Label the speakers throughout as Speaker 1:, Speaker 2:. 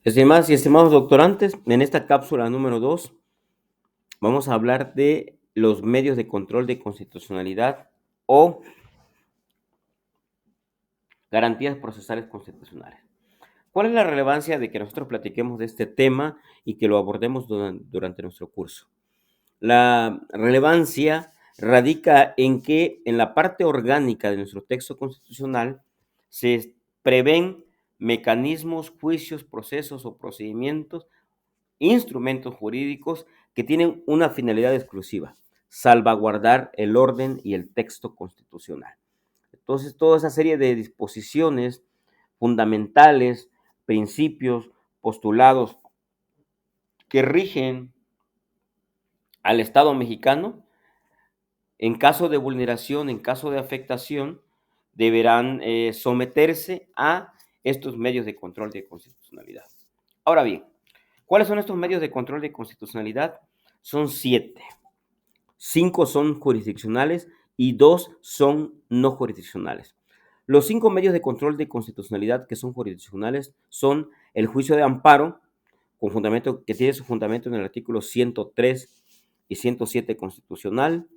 Speaker 1: Estimadas y estimados doctorantes, en esta cápsula número 2 vamos a hablar de los medios de control de constitucionalidad o garantías procesales constitucionales. ¿Cuál es la relevancia de que nosotros platiquemos de este tema y que lo abordemos durante nuestro curso? La relevancia radica en que en la parte orgánica de nuestro texto constitucional se prevén mecanismos, juicios, procesos o procedimientos, instrumentos jurídicos que tienen una finalidad exclusiva: salvaguardar el orden y el texto constitucional. Entonces, toda esa serie de disposiciones fundamentales, principios, postulados que rigen al Estado mexicano, en caso de vulneración, en caso de afectación, deberán someterse a estos medios de control de constitucionalidad. Ahora bien, ¿cuáles son estos medios de control de constitucionalidad? Son 7. 5 son jurisdiccionales y 2 son no jurisdiccionales. Los 5 medios de control de constitucionalidad que son jurisdiccionales son el juicio de amparo, con fundamento, que tiene su fundamento en el artículo 103 y 107 constitucional;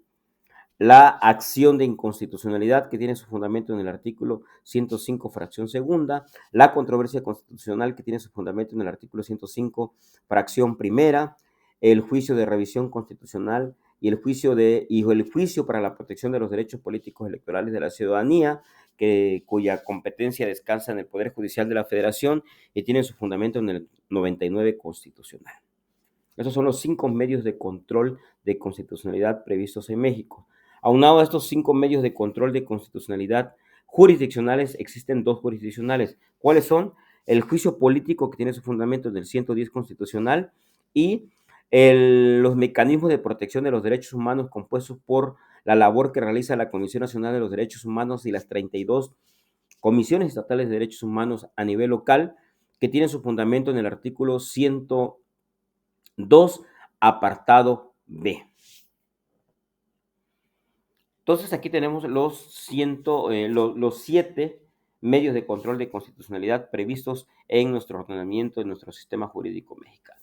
Speaker 1: la acción de inconstitucionalidad, que tiene su fundamento en el artículo 105, fracción segunda; la controversia constitucional, que tiene su fundamento en el artículo 105, fracción primera; el juicio de revisión constitucional y el juicio para la protección de los derechos políticos electorales de la ciudadanía, cuya competencia descansa en el Poder Judicial de la Federación y tiene su fundamento en el 99 constitucional. Esos son los 5 medios de control de constitucionalidad previstos en México. Aunado a estos 5 medios de control de constitucionalidad jurisdiccionales, existen 2 jurisdiccionales. ¿Cuáles son? El juicio político, que tiene su fundamento en el 110 constitucional, y los mecanismos de protección de los derechos humanos, compuestos por la labor que realiza la Comisión Nacional de los Derechos Humanos y las 32 comisiones estatales de derechos humanos a nivel local, que tienen su fundamento en el artículo 102, apartado B. Entonces, aquí tenemos los 7 medios de control de constitucionalidad previstos en nuestro ordenamiento, en nuestro sistema jurídico mexicano.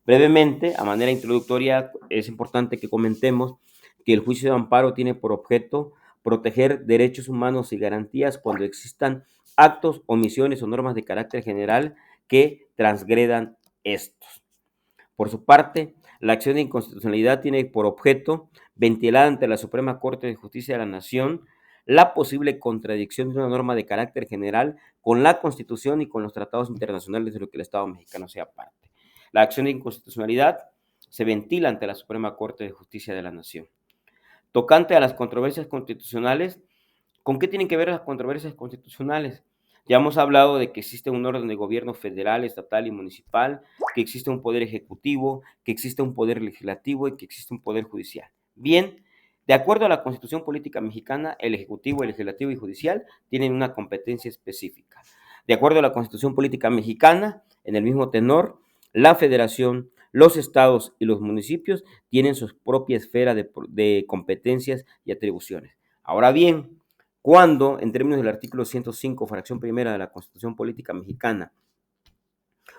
Speaker 1: Brevemente, a manera introductoria, es importante que comentemos que el juicio de amparo tiene por objeto proteger derechos humanos y garantías cuando existan actos, omisiones o normas de carácter general que transgredan estos. Por su parte, la acción de inconstitucionalidad tiene por objeto ventilar ante la Suprema Corte de Justicia de la Nación la posible contradicción de una norma de carácter general con la Constitución y con los tratados internacionales de los que el Estado mexicano sea parte. La acción de inconstitucionalidad se ventila ante la Suprema Corte de Justicia de la Nación. Tocante a las controversias constitucionales, ¿con qué tienen que ver las controversias constitucionales? Ya hemos hablado de que existe un orden de gobierno federal, estatal y municipal, que existe un poder ejecutivo, que existe un poder legislativo y que existe un poder judicial. Bien, de acuerdo a la Constitución Política Mexicana, el ejecutivo, el legislativo y judicial tienen una competencia específica. De acuerdo a la Constitución Política Mexicana, en el mismo tenor, la Federación, los estados y los municipios tienen su propia esfera de competencias y atribuciones. Ahora bien, cuando, en términos del artículo 105, fracción primera de la Constitución Política Mexicana,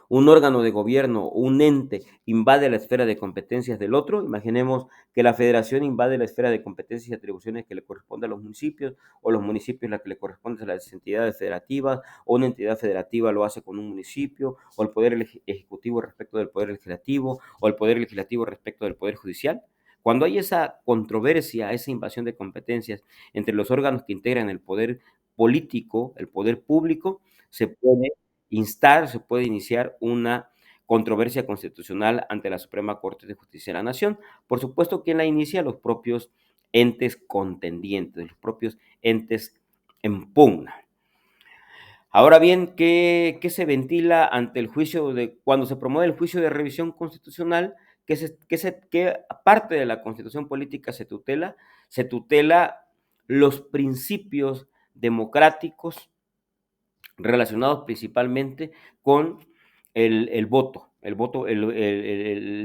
Speaker 1: un órgano de gobierno o un ente invade la esfera de competencias del otro, imaginemos que la federación invade la esfera de competencias y atribuciones que le corresponde a los municipios, o los municipios la que le corresponde a las entidades federativas, o una entidad federativa lo hace con un municipio, o el poder ejecutivo respecto del poder legislativo, o el poder legislativo respecto del poder judicial. Cuando hay esa controversia, esa invasión de competencias entre los órganos que integran el poder político, el poder público, se puede se puede iniciar una controversia constitucional ante la Suprema Corte de Justicia de la Nación. Por supuesto, ¿quién la inicia? Los propios entes contendientes, los propios entes en pugna. Ahora bien, ¿qué se ventila ante el juicio cuando se promueve el juicio de revisión constitucional? ¿Qué parte de la Constitución política se tutela? Se tutela los principios democráticos relacionados principalmente con el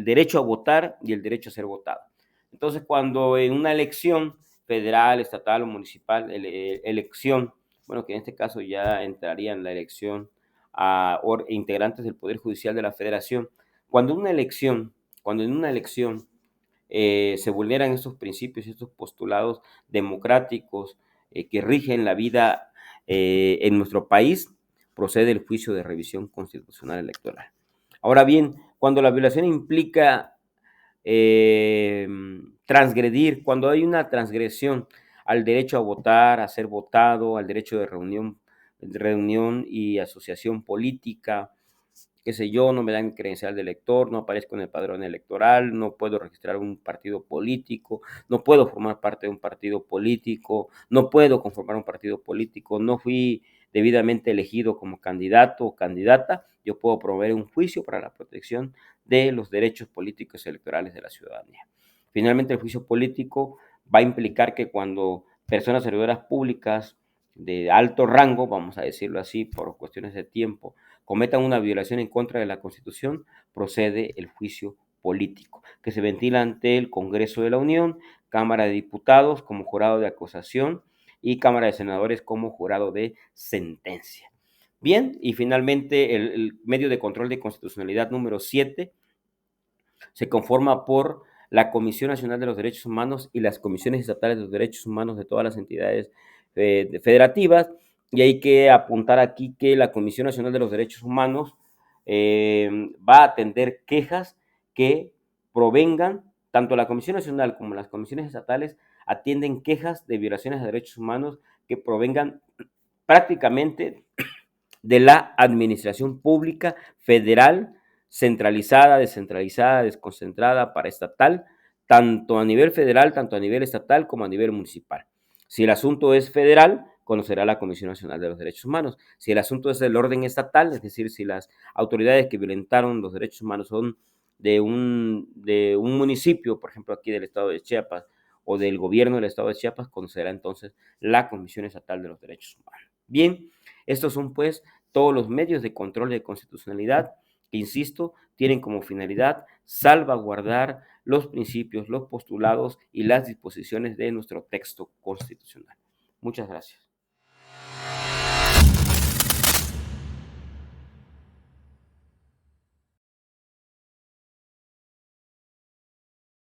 Speaker 1: derecho a votar y el derecho a ser votado. Entonces, cuando en una elección federal, estatal o municipal, elección, bueno, que en este caso ya entraría en la elección integrantes del Poder Judicial de la Federación. Cuando en una elección se vulneran estos principios y estos postulados democráticos que rigen la vida en nuestro país, procede el juicio de revisión constitucional electoral. Ahora bien, cuando la violación implica eh, transgredir, cuando hay una transgresión al derecho a votar, a ser votado, al derecho de reunión y asociación política, qué sé yo, no me dan credencial de elector, no aparezco en el padrón electoral, no puedo registrar un partido político, no puedo formar parte de un partido político, no puedo conformar un partido político, no fui debidamente elegido como candidato o candidata, yo puedo promover un juicio para la protección de los derechos políticos y electorales de la ciudadanía. Finalmente, el juicio político va a implicar que cuando personas servidoras públicas de alto rango, vamos a decirlo así, por cuestiones de tiempo, cometan una violación en contra de la Constitución, procede el juicio político, que se ventila ante el Congreso de la Unión, Cámara de Diputados como jurado de acusación y Cámara de Senadores como jurado de sentencia. Bien, y finalmente el medio de control de constitucionalidad número 7 se conforma por la Comisión Nacional de los Derechos Humanos y las comisiones estatales de los derechos humanos de todas las entidades federativas. Y hay que apuntar aquí que la Comisión Nacional de los Derechos Humanos va a atender quejas que provengan, tanto la Comisión Nacional como las comisiones estatales atienden quejas de violaciones de derechos humanos que provengan prácticamente de la administración pública federal, centralizada, descentralizada, desconcentrada, paraestatal, tanto a nivel federal, tanto a nivel estatal como a nivel municipal. Si el asunto es federal, conocerá la Comisión Nacional de los Derechos Humanos. Si el asunto es del orden estatal, es decir, si las autoridades que violentaron los derechos humanos son de un municipio, por ejemplo, aquí del estado de Chiapas, o del gobierno del estado de Chiapas, conocerá entonces la Comisión Estatal de los Derechos Humanos. Bien, estos son pues todos los medios de control de constitucionalidad que, insisto, tienen como finalidad salvaguardar los principios, los postulados y las disposiciones de nuestro texto constitucional. Muchas gracias.